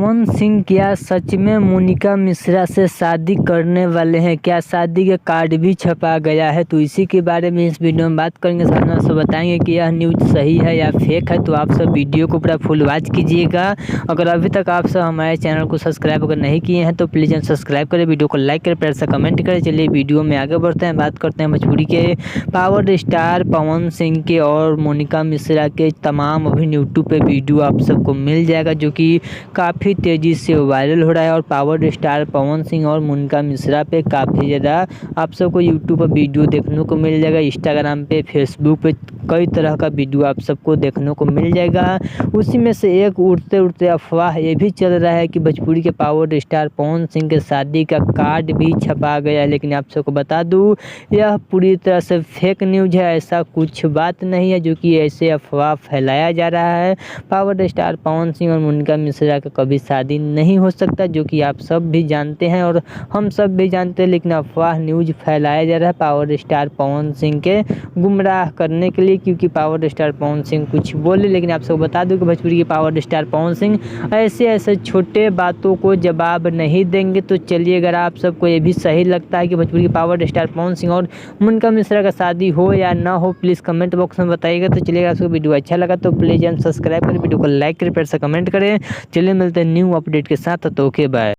पवन सिंह क्या सच में मोनिका मिश्रा से शादी करने वाले हैं? क्या शादी के कार्ड भी छपा गया है? तो इसी के बारे में इस वीडियो में बात करेंगे। साथ में आपसे बताएंगे कि यह न्यूज़ सही है या फेक है। तो आप सब वीडियो को पूरा फुल वॉच कीजिएगा। अगर अभी तक आप सब हमारे चैनल को सब्सक्राइब अगर नहीं किए हैं तो प्लीज़ सब्सक्राइब करें, वीडियो को लाइक करें, प्यार से कमेंट करें। चलिए वीडियो में आगे बढ़ते हैं, बात करते हैं भोजपुरी के पावर स्टार पवन सिंह के और मोनिका मिश्रा के तमाम अभी यूट्यूब पे वीडियो आप सबको मिल जाएगा, जो कि काफ़ी तेज़ी से वायरल हो रहा है। और पावर स्टार पवन सिंह और मोनिका मिश्रा पे काफ़ी ज़्यादा आप सबको यूट्यूब पर वीडियो देखने को मिल जाएगा। इंस्टाग्राम पे, फेसबुक पे कई तरह का वीडियो आप सबको देखने को मिल जाएगा। उसी में से एक उड़ते उड़ते अफवाह ये भी चल रहा है कि भोजपुरी के पावर स्टार पवन सिंह के शादी का कार्ड भी छपा गया है। लेकिन आप सबको बता दूँ, यह पूरी तरह से फेक न्यूज़ है। ऐसा कुछ बात नहीं है जो कि ऐसे अफवाह फैलाया जा रहा है। पावर स्टार पवन सिंह और मोनिका मिश्रा का कभी शादी नहीं हो सकता, जो कि आप सब भी जानते हैं और हम सब भी जानते हैं। लेकिन अफवाह न्यूज़ फैलाया जा रहा है पावर स्टार पवन सिंह के गुमराह करने के लिए, क्योंकि पावर स्टार पवन सिंह कुछ बोले। लेकिन आप सबको बता दूं कि भोजपुरी के पावर स्टार पवन सिंह ऐसे छोटे बातों को जवाब नहीं देंगे। तो चलिए, अगर आप सबको ये भी सही लगता है कि भोजपुरी के पावर स्टार पवन सिंह और मोनिका मिश्रा का शादी हो या ना हो, प्लीज़ कमेंट बॉक्स में बताइएगा। तो चलिए, आपको वीडियो अच्छा लगा तो प्लीज़ सब्सक्राइब करें, वीडियो को लाइक करें, प्यार से कमेंट करें। चलिए मिलते हैं न्यू अपडेट के साथ। तो ओके बाय।